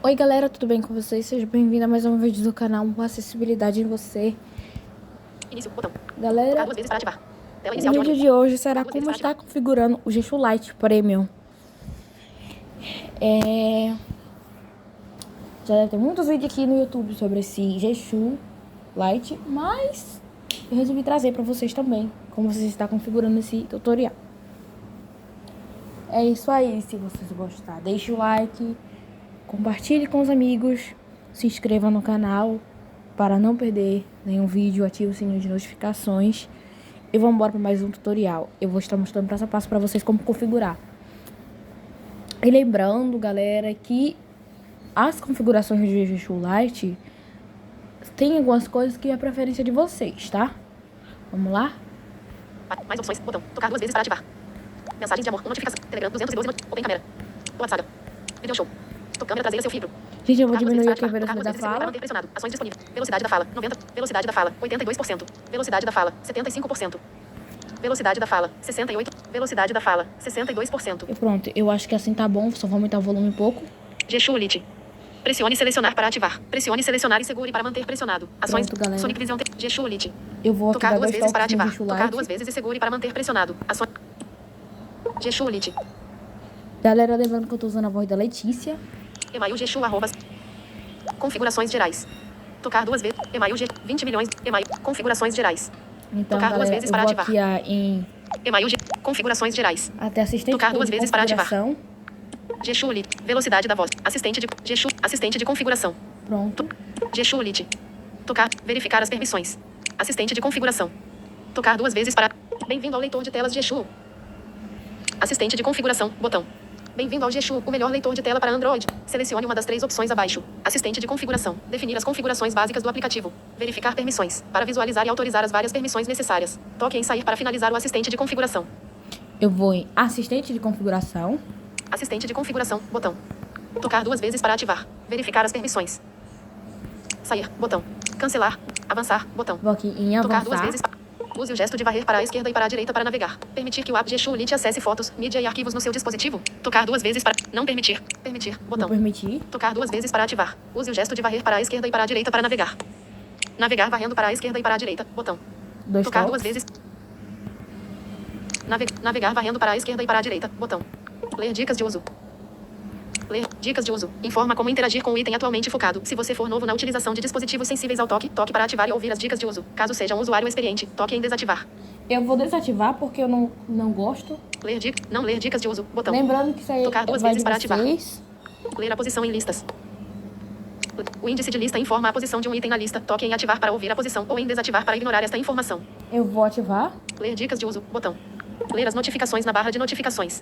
Oi galera, tudo bem com vocês? Seja bem-vindo a mais um vídeo do canal Acessibilidade em Você. Início, botão. Galera, Tocar duas vezes para ativar. Tela o inicial de vídeo ônibus. de hoje será Tocar duas vezes como para estar ativar. configurando o G-Show Lite Premium. Já deve ter muitos vídeos aqui no YouTube sobre esse G-Show Lite, mas eu resolvi trazer para vocês também como você está configurando esse tutorial. É isso aí, se vocês gostaram, deixe o like, compartilhe com os amigos, se inscreva no canal para não perder nenhum vídeo, ative o sininho de notificações e vamos embora para mais um tutorial. Eu vou estar mostrando passo a passo para vocês como configurar. E lembrando, galera, que as configurações do G-Show Lite tem algumas coisas que é a preferência de vocês, tá? Vamos lá? Mais opções, botão. Tocar duas vezes para ativar. Mensagens de amor, notificação. Telegram 212 Open câmera. WhatsApp. Video show. Câmera traseira seu filtro. Gente, eu vou Tocar duas diminuir vezes aqui a para ativar. Tocar velocidade duas da vezes para fala. manter pressionado. Ações disponíveis. Velocidade da fala, 90. Velocidade da fala, 82%. Velocidade da fala, 75%. Velocidade da fala, 68%. Velocidade da fala, 62%. E pronto, eu acho que assim tá bom, só vou aumentar o volume um pouco. G-Show Lite. Pressione selecionar para ativar. Pressione selecionar e segure para manter pressionado. Ações. Pronto, galera. Sonic Vision. G-Show Lite. Eu vou Tocar ativar duas dois vezes para toques no ativar. G-Show Tocar Lite. duas vezes e segure para manter pressionado. Ações. G-Show Lite. Galera, lembrando que eu tô usando a voz da Letícia. Email G-Show arroba. Configurações gerais. Tocar duas vezes. Email G. 20 milhões. Email. Configurações gerais. Então, Tocar duas galera, vezes eu para vou ativar. aqui em Email G. Configurações gerais. até assistente Tocar duas de vezes para ativar. configuração. G-Show Lite. Velocidade da voz. Assistente de G-Show. Assistente de configuração. Pronto. G-Show Lite. Tocar. Verificar as permissões. Assistente de configuração. Tocar duas vezes para. Bem-vindo ao leitor de telas G-Show. Assistente de configuração. Botão. Bem-vindo ao G-Show, o melhor leitor de tela para Android. Selecione uma das 3 opções abaixo. Assistente de configuração. Definir as configurações básicas do aplicativo. Verificar permissões. Para visualizar e autorizar as várias permissões necessárias. Toque em sair para finalizar o assistente de configuração. Eu vou em assistente de configuração. Assistente de configuração. Botão. Tocar duas vezes para ativar. Verificar as permissões. Sair. Botão. Cancelar. Avançar. Botão. Vou aqui em Tocar duas avançar. vezes. Use o gesto de varrer para a esquerda e para a direita para navegar. Permitir que o app G-Show Lite acesse fotos, mídia e arquivos no seu dispositivo. Tocar duas vezes para. Não permitir. Permitir. Vou Botão. permitir. Tocar duas vezes para ativar. Use o gesto de varrer para a esquerda e para a direita para navegar. Navegar varrendo para a esquerda e para a direita. Botão. Dois Tocar toques. duas vezes. Navegar varrendo para a esquerda e para a direita. Botão. Ler dicas de uso. Ler dicas de uso. Informa como interagir com o item atualmente focado. Se você for novo na utilização de dispositivos sensíveis ao toque, toque para ativar e ouvir as dicas de uso. Caso seja um usuário experiente, toque em desativar. Eu vou desativar porque eu não gosto. Não ler dicas de uso. Botão. Lembrando que isso aí Tocar duas vai vezes de para ativar. vocês. Ler a posição em listas. O índice de lista informa a posição de um item na lista. Toque em ativar para ouvir a posição ou em desativar para ignorar esta informação. Eu vou ativar. Ler dicas de uso. Botão. Ler as notificações na barra de notificações.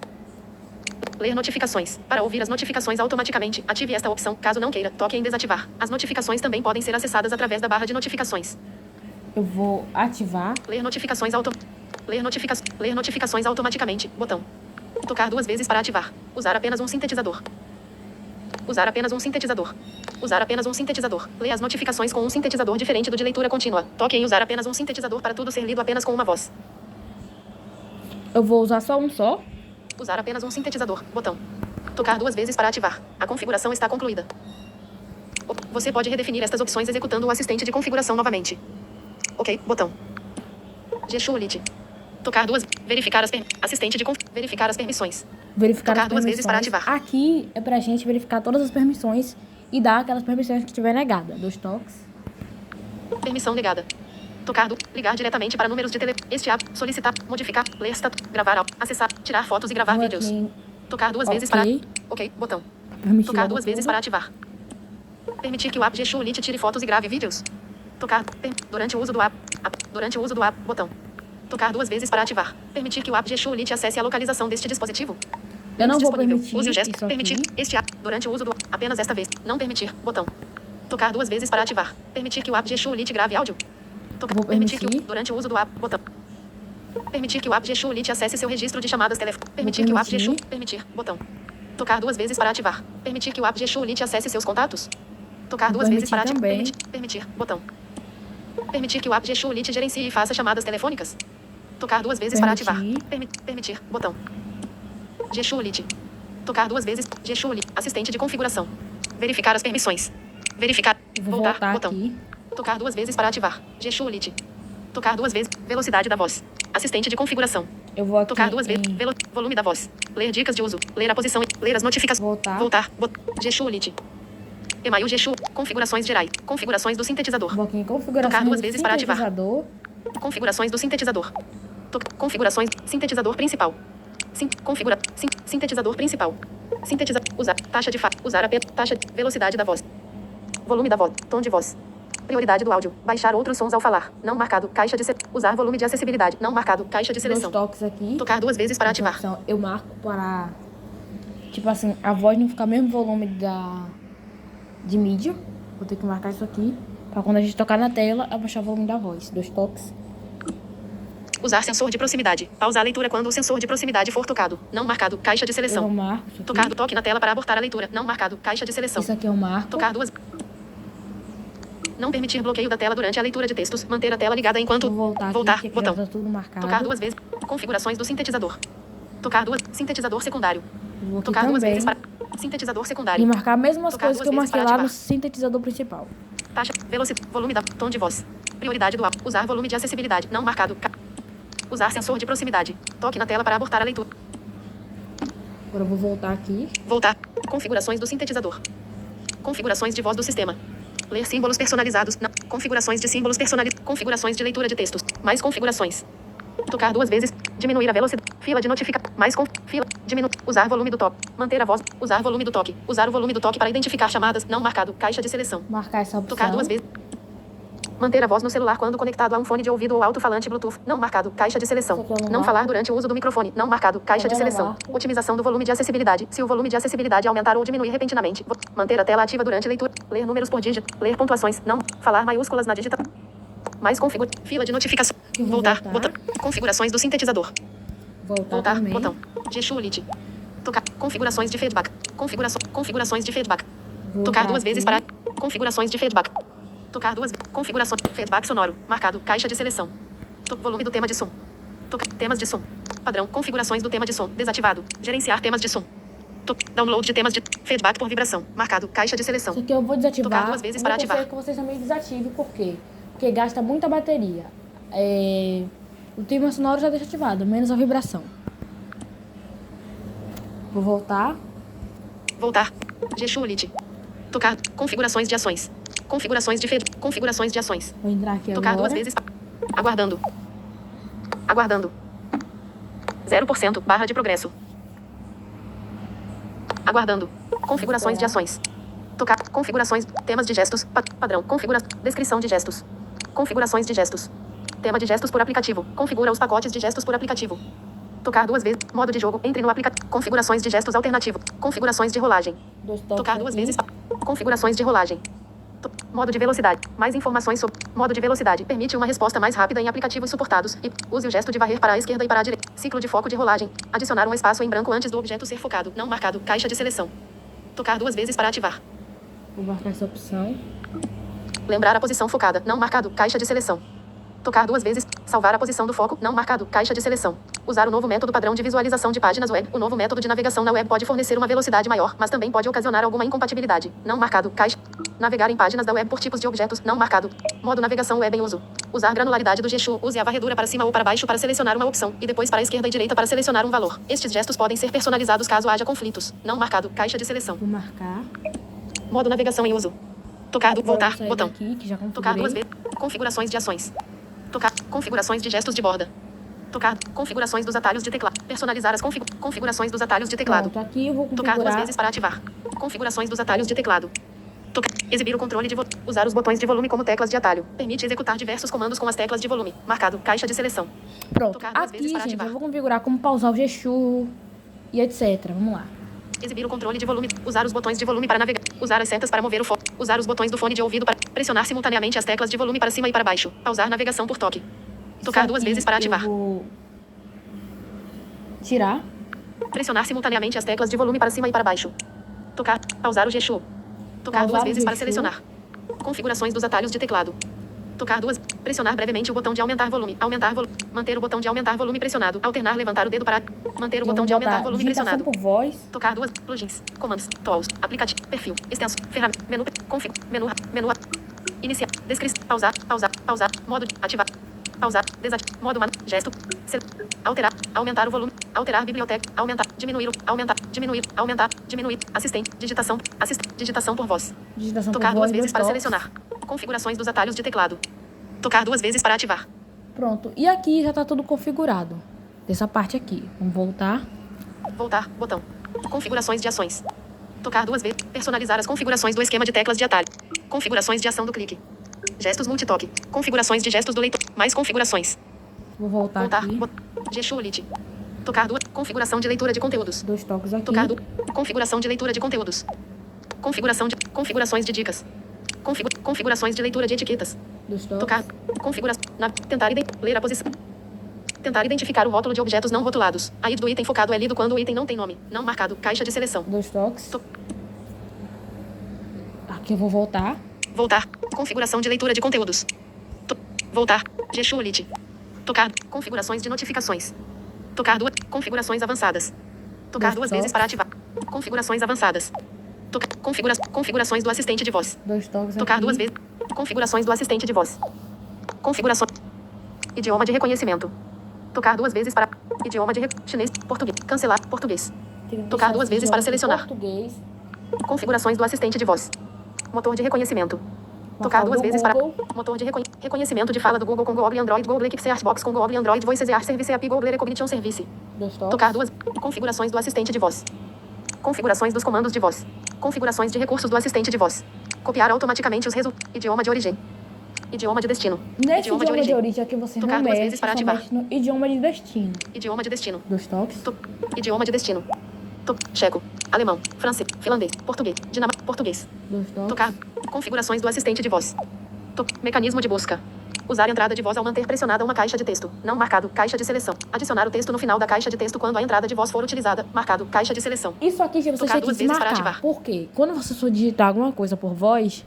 Ler notificações. Para ouvir as notificações automaticamente, ative esta opção. Caso não queira, toque em desativar. As notificações também podem ser acessadas através da barra de notificações. Eu vou ativar. Ler notificações Ler notificações automaticamente. Botão. Tocar duas vezes para ativar. Usar apenas um sintetizador. Usar apenas um sintetizador. Usar apenas um sintetizador. Ler as notificações com um sintetizador diferente do de leitura contínua. Toque em usar apenas um sintetizador para tudo ser lido apenas com uma voz. Eu vou usar só um só. Usar apenas um sintetizador. Botão. Tocar duas vezes para ativar. A configuração está concluída. Você pode redefinir estas opções executando o assistente de configuração novamente. Ok. Botão. G-Show Lite. Tocar duas. Verificar as assistente de verificar as permissões. Verificar Tocar as duas permissões. vezes para ativar. Aqui é pra gente verificar todas as permissões e dar aquelas permissões que tiver negada. 2 toques. Permissão negada. Tocar ligar diretamente para números de telefone. Este app. Solicitar. Modificar. Ler status. Gravar. Acessar. Tirar fotos e gravar Vou vídeos. aqui em Tocar duas vezes ok. para. Ok. Botão. Permitir Tocar logo duas vezes tudo. para ativar. Permitir que o app G-Show Lite tire fotos e grave vídeos. Tocar. Durante o uso do app. Durante o uso do app. Botão. Tocar duas vezes para ativar. Permitir que o app G-Show Lite acesse a localização deste dispositivo. Eu não vou Disponível. permitir Use o gesto. isso aqui. Permitir. Este app. Durante o uso do apenas esta vez. Não permitir. Botão. Tocar duas vezes para ativar. Permitir que o app G-Show Lite grave áudio. Vou Permitir que permitir. durante o uso do app. Botão. Permitir que o app G-Show Lite acesse seu registro de chamadas telefônicas. Permitir que o app G-Show. Permitir. Botão. Tocar duas vezes para ativar. Permitir que o app G-Show Lite acesse seus contatos. Tocar duas vezes para ativar. Também. Permitir. Botão. Permitir que o app G-Show Lite gerencie e faça chamadas telefônicas. Tocar duas vezes para ativar. Permitir. Botão. G-Show Lite. Tocar duas vezes. G-Show Lite. Assistente de configuração. Verificar as permissões. Verificar. Eu vou Voltar. voltar Botão. aqui. Tocar 2 vezes para ativar. Gesture Lite. Tocar 2 vezes. Velocidade da voz. Assistente de configuração. Eu vou aqui Tocar 2 vezes. em Volume da voz. Ler dicas de uso. Ler a posição. Ler as notificações. voltar. Voltar. Gesture Lite. Email Gesture. Configurações gerais. Configurações do sintetizador. Vou aqui em configuração Tocar 2 do vezes para ativar. sintetizador. Configurações do sintetizador. Configurações. Sintetizador principal. Sintetizador principal. Sintetizador. Usar. Taxa de usar a taxa de velocidade da voz. Volume da voz. Tom de voz. Prioridade do áudio. Baixar outros sons ao falar. Não marcado. Caixa de usar volume de acessibilidade. Não marcado. Caixa de seleção. 2 toques aqui. Tocar 2 vezes para ativar. Opção, eu marco para, tipo assim, a voz não ficar o mesmo volume de mídia. Vou ter que marcar isso aqui para quando a gente tocar na tela, abaixar o volume da voz. 2 toques. Usar sensor de proximidade. Pausar a leitura quando o sensor de proximidade for tocado. Não marcado. Caixa de Eu seleção. marco isso aqui. Tocar do toque na tela para abortar a leitura. Não marcado. Caixa de seleção. Isso aqui eu marco. Tocar 2. Não permitir bloqueio da tela durante a leitura de textos. Manter a tela ligada enquanto. Vou voltar, Voltar. aqui, que Botão. já tá tudo marcado. Tocar 2 vezes. Configurações do sintetizador. Tocar 2. Sintetizador secundário. Vou aqui Tocar 2 também vezes para. Sintetizador e secundário. marcar as mesmas Tocar coisas que eu 2 vezes marquei para lá no ativar. sintetizador principal. Taxa. Velocidade. Volume da. Tom de voz. Prioridade do áudio. Usar volume de acessibilidade. Não marcado. Usar sensor de proximidade. Toque na tela para abortar a leitura. Agora eu vou voltar aqui. Voltar. Configurações do sintetizador. Configurações de voz do sistema. Ler símbolos personalizados. Não. Configurações de símbolos personalizados. Configurações de leitura de textos. Mais configurações. Tocar 2 vezes. Diminuir a velocidade. Fila de notificação. Mais fila. Diminuir. Usar volume do toque. Manter a voz. Usar volume do toque. Usar o volume do toque para identificar chamadas. Não marcado. Caixa de seleção. Marcar essa opção. Tocar 2 vezes. Manter a voz no celular quando conectado a um fone de ouvido ou alto-falante Bluetooth. Não marcado. Caixa de seleção. Isso aqui eu Não não falar marco. durante o uso do microfone. Não marcado. Caixa de Eu não seleção. marco. Otimização do volume de acessibilidade. Se o volume de acessibilidade aumentar ou diminuir repentinamente. Manter a tela ativa durante a leitura. Ler números por dígito. Ler pontuações. Não. Falar maiúsculas na digitação. Mais configura. Fila de notificação. Eu vou Voltar. voltar. Botão. Configurações do sintetizador. Voltar também. Botão. Gesture Lite. Tocar. Configurações de feedback. Configurações de feedback. Vou Tocar voltar 2 vezes aqui. para. Configurações de feedback. Tocar 2 vezes. Configurações. Feedback sonoro. Marcado. Caixa de seleção. Volume do tema de som. Tocar. Temas de som. Padrão. Configurações do tema de som. Desativado. Gerenciar temas de som. Download de temas de feedback por vibração. Marcado. Caixa de seleção. Isso aqui eu vou desativar. Tocar 2 vezes para Eu vou ativar. que vocês também desativem. Por quê? Porque gasta muita bateria. O tema sonoro já deixa ativado, menos a vibração. Vou voltar. Voltar. Gesture Lite. Tocar. Configurações de ações. Configurações de configurações de ações. Vou entrar aqui Tocar agora. 2 vezes. Aguardando. Aguardando. 0%. Barra de progresso. Aguardando. Configurações de ações. Tocar. Configurações. Temas de gestos. Padrão. Descrição de gestos. Configurações de gestos. Tema de gestos por aplicativo. Configura os pacotes de gestos por aplicativo. Tocar 2 vezes. Modo de jogo. Entre no aplicativo. Configurações de gestos alternativo. Configurações de rolagem. 2 toques Tocar 2 aqui. vezes. Configurações de rolagem. Modo de velocidade. Mais informações sobre modo de velocidade. Permite uma resposta mais rápida em aplicativos suportados. E use o gesto de varrer para a esquerda e para a direita. Ciclo de foco de rolagem. Adicionar um espaço em branco antes do objeto ser focado. Não marcado. Caixa de seleção. Tocar 2 vezes para ativar. Vou marcar essa opção. Lembrar a posição focada. Não marcado. Caixa de seleção. Tocar 2 vezes. Salvar a posição do foco. Não marcado. Caixa de seleção. Usar o novo método padrão de visualização de páginas web. O novo método de navegação na web pode fornecer uma velocidade maior, mas também pode ocasionar alguma incompatibilidade. Não marcado. Caixa. Navegar em páginas da web por tipos de objetos. Não marcado. Modo navegação web em uso. Usar granularidade do gesture. Use a varredura para cima ou para baixo para selecionar uma opção, e depois para a esquerda e direita para selecionar um valor. Estes gestos podem ser personalizados caso haja conflitos. Não marcado. Caixa de seleção. Vou marcar. Modo navegação em uso. Tocar. Agora Voltar. eu sair Botão. daqui, que já Tocar 2 configurei. vezes. Configurações de ações. Tocar. Configurações de gestos de borda. Tocar. Configurações dos atalhos de teclado. Personalizar as configurações dos atalhos de teclado. Pronto, aqui eu vou Tocar 2 configurar. vezes para ativar. Configurações dos atalhos de teclado. Tocar. Exibir o controle de usar os botões de volume como teclas de atalho. Permite executar diversos comandos com as teclas de volume. Marcado. Caixa de seleção. Pronto, Tocar 2 aqui, vezes para gente, ativar. eu vou configurar como pausar o gesture e etc. Vamos lá. Exibir o controle de volume. Usar os botões de volume para navegar. Usar as setas para mover o foco. Usar os botões do fone de ouvido para pressionar simultaneamente as teclas de volume para cima e para baixo. Pausar navegação por toque. Tocar Isso 2 aqui vezes para ativar. Eu vou tirar. Pressionar simultaneamente as teclas de volume para cima e para baixo. Tocar. Pausar o gesture. Tocar Pausar 2 o vezes para gesture. selecionar. Configurações dos atalhos de teclado. Tocar 2. Pressionar brevemente o botão de aumentar volume. Aumentar volume. Manter o botão de aumentar volume pressionado. Alternar levantar o dedo para manter o Eu botão vou de aumentar botar volume digitação pressionado. por voz. Tocar 2. plugins, comandos, tools, aplicativo, perfil, extenso, ferramenta, menu, config, menu, iniciar, descrição, pausar, modo, ativar, pausar, desativar, modo, gesto, alterar, aumentar o volume, alterar biblioteca, aumentar, diminuir, digitação por voz. Digitação Tocar por duas voz, vezes dois para toques. selecionar. Configurações dos atalhos de teclado. Tocar duas vezes para ativar. Pronto. E aqui já tá tudo configurado. Dessa parte aqui. Vamos voltar. Voltar, botão. Configurações de ações. Tocar duas vezes. Personalizar as configurações do esquema de teclas de atalho. Configurações de ação do clique. Gestos multitoque. Configurações de gestos do leitor. Mais configurações. Vou voltar aqui. Gesture. Tocar duas. Configuração de leitura de conteúdos. Dois toques aqui. Tocar configuração de leitura de conteúdos. Configurações de dicas. Configurações de leitura de etiquetas. Dois toques. Tocar. Configuração. Ler a posição. Tentar identificar o rótulo de objetos não rotulados. A id do item focado é lido quando o item não tem nome. Não marcado. Caixa de seleção. Dois toques. Aqui eu vou voltar. Voltar. Configuração de leitura de conteúdos. Voltar. Gesture. Tocar. Configurações de notificações. Tocar duas. Configurações avançadas. Tocar duas vezes para ativar. Configurações avançadas. Configurações do assistente de voz. Dois toques Tocar aqui. duas vezes. Configurações do assistente de voz. Configurações. Idioma de reconhecimento. Tocar duas vezes para. Idioma de chinês. Português. Cancelar. Português. Tem que Tocar deixar duas esse vezes para idioma em selecionar. Português. Configurações do assistente de voz. Motor de reconhecimento. Tocar fala duas do vezes Google. para. Motor de reconhecimento de fala do Google com Google Android, Google Pixel Box com Google Android, Voice AR Service API, Google Recognition Service. Dois toques. Tocar duas. Configurações do assistente de voz. Configurações dos comandos de voz. Configurações de recursos do assistente de voz. Copiar automaticamente os resultados. Idioma de origem. Idioma de destino. Nesse idioma de origem aqui você Tocar não duas mexe, vezes para só ativar. mexe no idioma de destino. Idioma de destino. Dois toques. Idioma de destino. Checo. Alemão. Francês. Finlandês. Português. Dinamarca. Português. Dois toques. Tocar. Configurações do assistente de voz. Mecanismo de busca. Usar entrada de voz ao manter pressionada uma caixa de texto. Não marcado. Caixa de seleção. Adicionar o texto no final da caixa de texto quando a entrada de voz for utilizada. Marcado. Caixa de seleção. Isso aqui você Tocar tem que duas vezes para desmarcar. ativar. Por quê? Quando você for digitar alguma coisa por voz,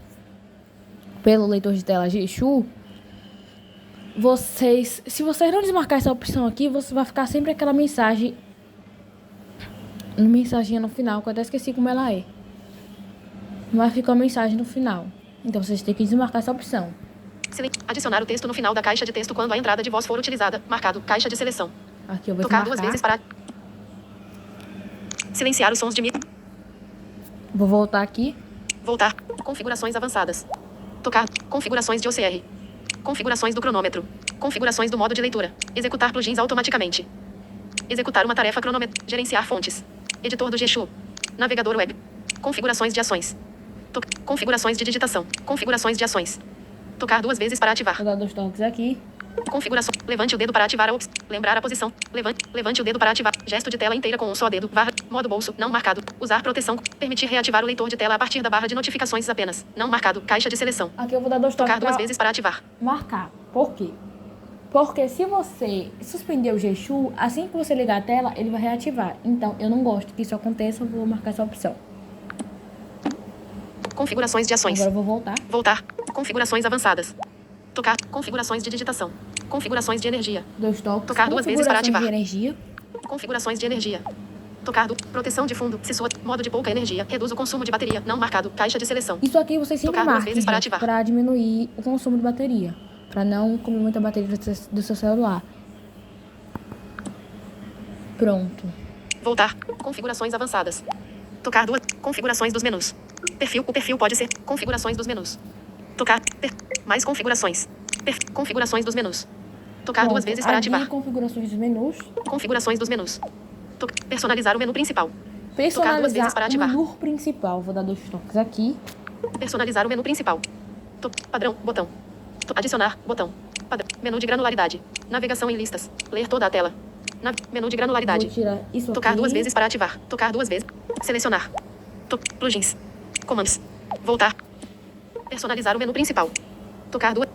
pelo leitor de tela Geshu, se vocês não desmarcar essa opção aqui, você vai ficar sempre aquela mensagem, mensaginha no final, que eu até esqueci como ela é. Vai ficar uma mensagem no final. Então vocês têm que desmarcar essa opção. Adicionar o texto no final da caixa de texto quando a entrada de voz for utilizada. Marcado. Caixa de seleção. Aqui eu vou Tocar desmarcar. duas vezes para. Silenciar os sons de Vou voltar aqui. Voltar. Configurações avançadas. Tocar. Configurações de OCR. Configurações do cronômetro. Configurações do modo de leitura. Executar plugins automaticamente. Executar uma tarefa cronômetro. Gerenciar fontes. Editor do Geshu. Navegador web. Configurações de ações. Configurações de digitação. Configurações de ações. Tocar duas vezes para ativar. Vou dar dois toques aqui. Configuração. Levante o dedo para ativar a opção. Lembrar a posição. Levante o dedo para ativar. Gesto de tela inteira com um só dedo. Barra. Modo bolso. Não marcado. Usar proteção. Permitir reativar o leitor de tela a partir da barra de notificações apenas. Não marcado. Caixa de seleção. Aqui eu vou dar dois toques Tocar duas pra vezes para ativar. marcar. Por quê? Porque se você suspender o Geshu, assim que você ligar a tela, ele vai reativar. Então, eu não gosto que isso aconteça, eu vou marcar essa opção. Configurações de ações. Agora eu vou voltar. Voltar. Configurações avançadas. Tocar. Configurações de digitação. Configurações de energia. Dois toques. Tocar duas vezes para Configurações ativar. de energia. Configurações de energia. Tocar proteção de fundo. Se sua modo de pouca energia. Reduz o consumo de bateria. Não marcado. Caixa de seleção. Isso aqui você sempre Tocar duas marca, vezes para gente, ativar. pra diminuir o consumo de bateria. Pra não comer muita bateria do seu celular. Pronto. Voltar. Configurações avançadas. Tocar duas. Configurações dos menus. Perfil. O perfil pode ser. Configurações dos menus. Tocar. Mais configurações. Configurações dos menus. Tocar duas Pronto. vezes para Aqui, ativar. configurações dos menus. Configurações dos menus. Personalizar o menu principal. Tocar duas vezes Personalizar para o ativar. menu principal. Vou dar dois toques aqui. Personalizar o menu principal. Padrão. Botão. Adicionar. Botão. Padrão. Menu de granularidade. Navegação em listas. Ler toda a tela. Menu de granularidade. Vou tirar isso Tocar aqui. duas vezes para ativar. Tocar duas vezes. Selecionar. Plugins. Comandos. Voltar. Personalizar o menu principal. Tocar duas.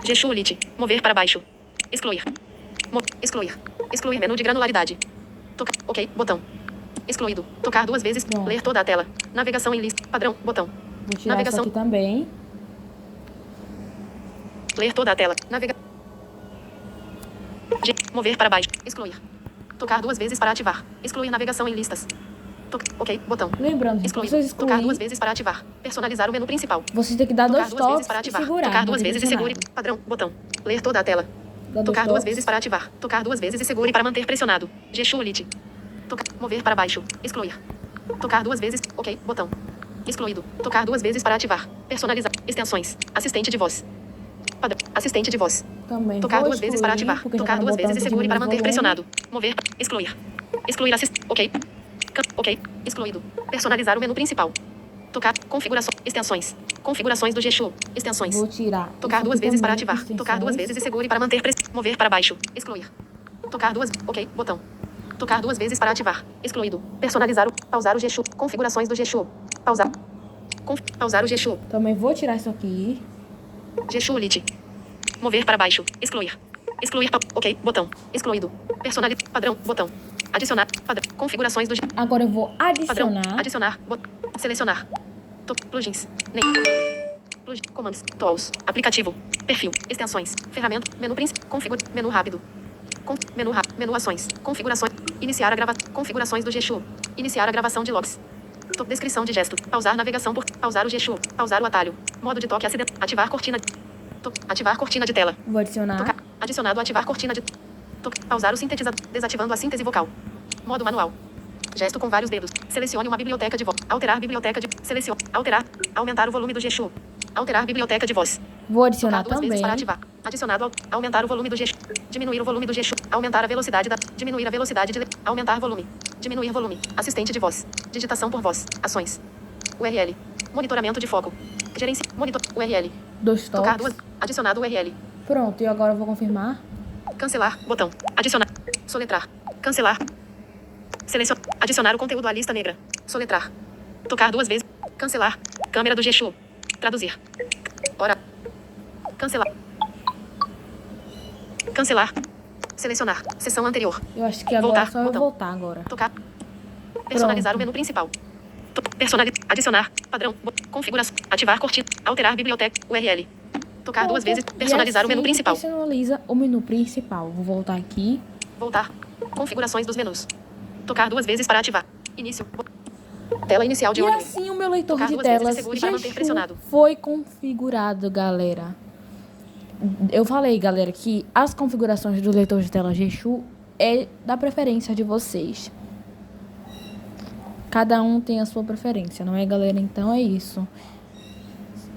Gesture. Mover para baixo. Excluir. Excluir. Excluir menu de granularidade. Tocar. Ok. Botão. Excluído. Tocar duas vezes. Pronto. Ler toda a tela. Navegação em lista. Padrão. Botão. Vou tirar Navegação. isso aqui também. Ler toda a tela. Mover para baixo. Excluir. Tocar duas vezes para ativar. Excluir navegação em listas. Ok, botão. Lembrando, gente, Excluir. vocês Tocar duas excluir, vezes para ativar. Personalizar o menu principal. vocês têm que dar Tocar dois duas vezes toques para e ativar. segurar. Tocar no duas vezes e segure. direcionado. Padrão. Botão. Ler toda a tela. Dá dois Tocar duas toques. vezes para ativar. Tocar duas vezes e segure para manter pressionado. Gesture. Mover para baixo. Excluir. Tocar duas vezes. Ok, botão. Excluído. Tocar duas vezes para ativar. Personalizar. Extensões. Assistente de voz. Padrão. Assistente de voz. Também Tocar vou duas vezes para excluir, ativar. porque já Tocar tá no duas botão vezes e de segure para diminuir manter o volume. pressionado. Mover. Excluir. Excluir assist. Ok. Ok. Excluído. Personalizar o menu principal. Tocar. Configuração. Extensões. Configurações do Geshu. Extensões. Vou tirar. Tocar isso duas aqui vezes para também, ativar. extensões. Tocar duas vezes e segure para manter mover para baixo. Excluir. Tocar duas. Ok. Botão. Tocar duas vezes para ativar. Excluído. Personalizar o. Pausar o Geshu. Configurações do Geshu. Pausar. Pausar o Geshu. Também vou tirar isso aqui. Geshu Lite. Mover para baixo. Excluir. Excluir. Ok. Botão. Excluído. Personalizar. Padrão. Botão. Adicionar. Padrão. Configurações do. Agora eu vou Padrão. adicionar. Adicionar. Selecionar. Plugins. Plugin. Comandos. Tools. Aplicativo. Perfil. Extensões. Ferramenta. Menu principal. Menu rápido. Menu rápido. Menu ações. Configurações. Iniciar a gravação. Configurações do Geshu. Iniciar a gravação de logs. Descrição de gesto. Pausar navegação por. Pausar o Geshu. Pausar o atalho. Modo de toque acidental. Ativar cortina. Ativar cortina de tela. Vou adicionar. Tocar. Adicionado. Ativar cortina de. Pausar o sintetizador. Desativando a síntese vocal. Modo manual. Gesto com vários dedos. Selecione uma biblioteca de voz. Alterar biblioteca de. Selecione. Alterar. Aumentar o volume do Geshu. Alterar biblioteca de voz. Vou adicionar Tocar duas vezes também. para ativar. Adicionado. Aumentar o volume do Geshu. Diminuir o volume do Geshu. Aumentar a velocidade da. Diminuir a velocidade de. Aumentar volume. Diminuir volume. Assistente de voz. Digitação por voz. Ações. URL. Monitoramento de foco. Monitor. URL. Dois Tocar toques. duas. Adicionado URL. Pronto, e agora eu vou confirmar. Cancelar. Botão. Adicionar. Soletrar. Cancelar. Selecionar. Adicionar o conteúdo à lista negra. Soletrar. Tocar duas vezes. Cancelar. Câmera do Geshu. Traduzir. Hora. Cancelar. Cancelar. Selecionar. Sessão anterior. Eu acho que agora Voltar. é só eu Botão. voltar agora. Tocar. Personalizar Pronto. o menu principal. Personalizar. Adicionar. Padrão. Configuração. Ativar cortina. Alterar biblioteca. URL. Tocar duas vezes. Personalizar o menu principal. Personaliza o menu principal. Vou voltar aqui. Voltar. Configurações dos menus. Tocar duas vezes para ativar. Início. Tela inicial de E ônibus. assim o meu leitor Tocar de duas vezes e telas segure para manter Geshu pressionado. foi configurado, galera. Eu falei, galera, que as configurações do leitor de tela Geshu é da preferência de vocês. Cada um tem a sua preferência, não é, galera? Então é isso.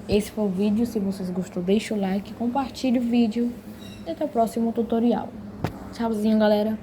Esse foi o vídeo. Se vocês gostou, deixa o like, compartilhe o vídeo e até o próximo tutorial. Tchauzinho, galera.